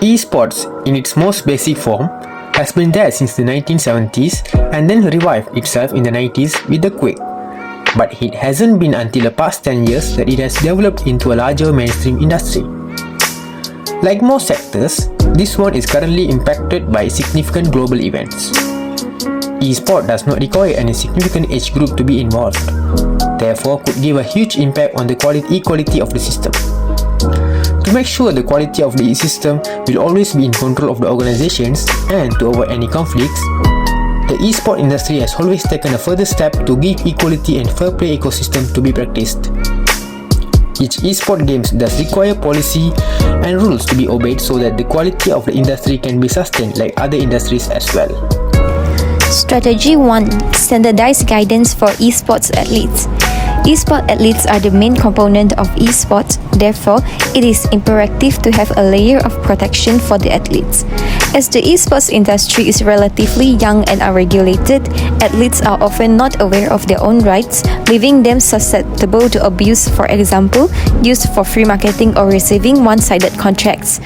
Esports, in its most basic form, has been there since the 1970s and then revived itself in the 90s with the Quake. But it hasn't been until the past 10 years that it has developed into a larger mainstream industry. Like most sectors, this one is currently impacted by significant global events. Esport does not require any significant age group to be involved, therefore could give a huge impact on the equality of the system. To make sure the quality of the system will always be in control of the organizations and to avoid any conflicts, the esport industry has always taken a further step to give equality and fair play ecosystem to be practiced. Each esport games does require policy and rules to be obeyed so that the quality of the industry can be sustained like other industries as well. Strategy 1. Standardized guidance for esports athletes. Esport athletes are the main component of esports, therefore, it is imperative to have a layer of protection for the athletes. As the esports industry is relatively young and unregulated, athletes are often not aware of their own rights, leaving them susceptible to abuse, for example, use for free marketing or receiving one-sided contracts.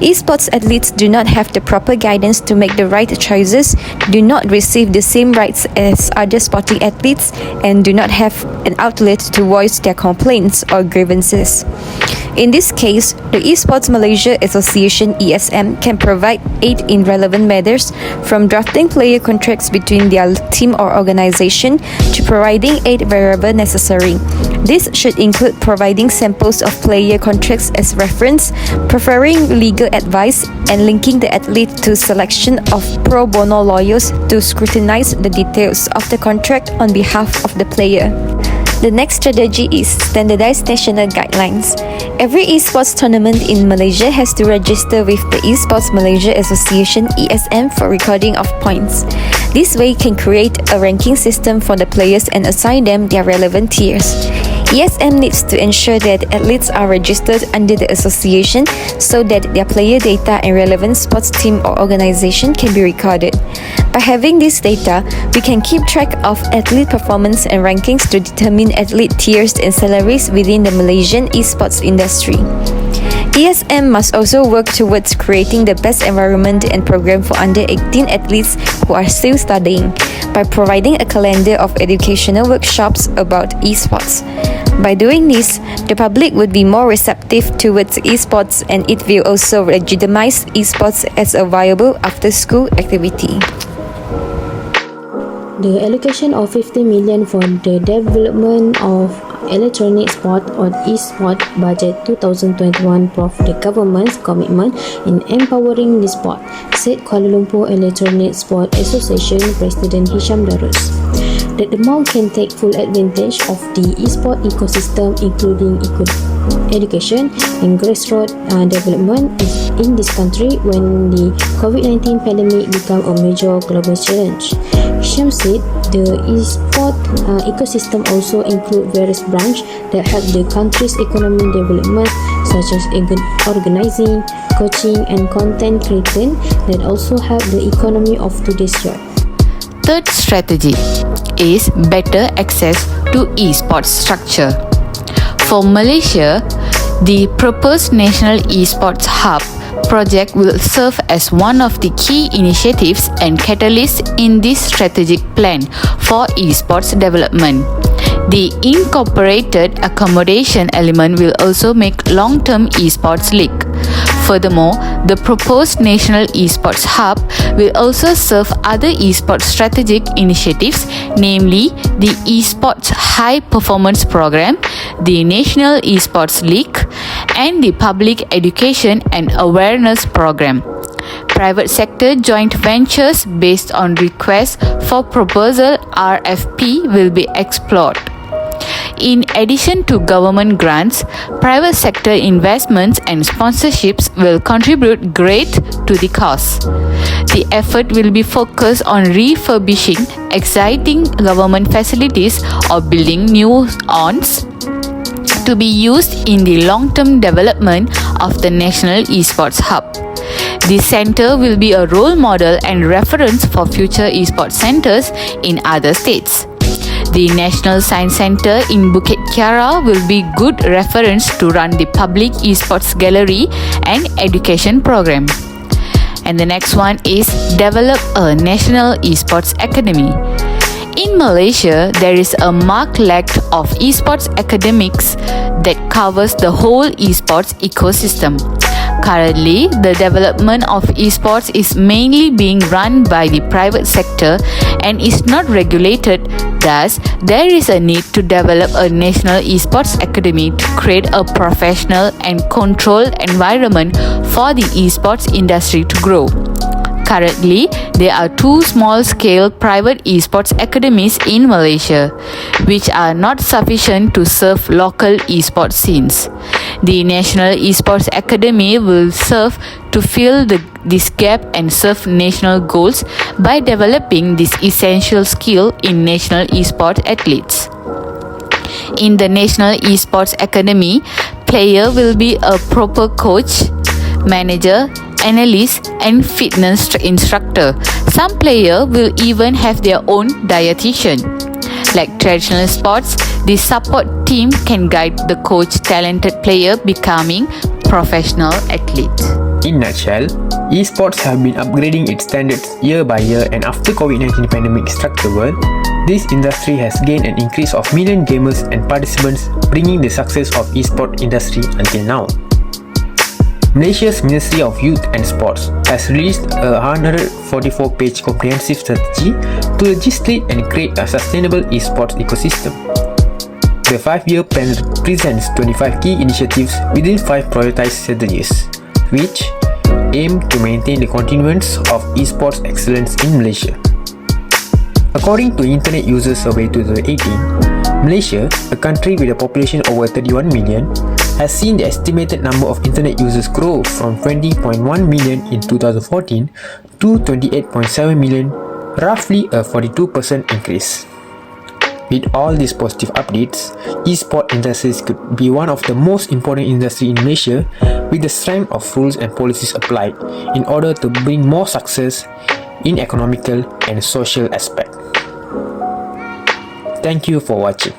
Esports athletes do not have the proper guidance to make the right choices, do not receive the same rights as other sporting athletes, and do not have an outlet to voice their complaints or grievances. In this case, the Esports Malaysia Association (ESM) can provide aid in relevant matters, from drafting player contracts between their team or organization to providing aid wherever necessary. This should include providing samples of player contracts as reference, preferring legal advice, and linking the athlete to selection of pro bono lawyers to scrutinize the details of the contract on behalf of the player. The next strategy is standardized national guidelines. Every esports tournament in Malaysia has to register with the Esports Malaysia Association (ESM) for recording of points. This way can create a ranking system for the players and assign them their relevant tiers. ESM needs to ensure that athletes are registered under the association so that their player data and relevant sports team or organization can be recorded. By having this data, we can keep track of athlete performance and rankings to determine athlete tiers and salaries within the Malaysian esports industry. ESM must also work towards creating the best environment and program for under-18 athletes who are still studying by providing a calendar of educational workshops about esports. By doing this, the public would be more receptive towards esports, and it will also legitimize esports as a viable after-school activity. The allocation of 50 million for the development of electronic sport or eSport budget 2021 prove the government's commitment in empowering the sport, said Kuala Lumpur Electronic Sport Association President Hisham Darus. That the mall can take full advantage of the eSport ecosystem, including education and grassroots development in this country when the COVID-19 pandemic became a major global challenge. Hisham said the eSport ecosystem also includes various branches that help the country's economic development, such as organizing, coaching, and content creation that also help the economy of today's youth. Third strategy is better access to esports structure. For Malaysia, the proposed National Esports Hub project will serve as one of the key initiatives and catalysts in this strategic plan for esports development. The incorporated accommodation element will also make long-term esports league. Furthermore, the proposed National Esports Hub will also serve other esports strategic initiatives, namely the Esports High Performance Program, the National Esports League, and the Public Education and Awareness Program. Private sector joint ventures based on requests for proposal RFP will be explored. In addition to government grants, private sector investments and sponsorships will contribute great to the cause. The effort will be focused on refurbishing existing government facilities or building new ones to be used in the long-term development of the National Esports Hub. This center will be a role model and reference for future esports centers in other states. The National Science Centre in Bukit Kiara will be good reference to run the public esports gallery and education program. And the next one is develop a national esports academy. In Malaysia, there is a marked lack of esports academics that covers the whole esports ecosystem. Currently, the development of esports is mainly being run by the private sector and is not regulated. Thus, there is a need to develop a national esports academy to create a professional and controlled environment for the esports industry to grow. Currently, there are 2 small-scale private esports academies in Malaysia, which are not sufficient to serve local esports scenes. The National Esports Academy will serve to fill this gap and serve national goals by developing this essential skill in national esports athletes. In the National Esports Academy, player will be a proper coach, manager, analyst and fitness instructor. Some players will even have their own dietitian. Like traditional sports, the support team can guide the coach talented player becoming professional athlete. In nutshell, esports have been upgrading its standards year by year, and after COVID-19 pandemic struck the world, this industry has gained an increase of million gamers and participants, bringing the success of esports industry until now. Malaysia's Ministry of Youth and Sports has released a 144-page comprehensive strategy to legislate and create a sustainable esports ecosystem. The 5-year plan presents 25 key initiatives within 5 prioritized strategies, which aim to maintain the continuance of esports excellence in Malaysia. According to Internet User Survey 2018, Malaysia, a country with a population over 31 million, has seen the estimated number of internet users grow from 20.1 million in 2014 to 28.7 million, roughly a 42% increase. With all these positive updates, esports industries could be one of the most important industries in Malaysia, with the strength of rules and policies applied in order to bring more success in economical and social aspect. Thank you for watching.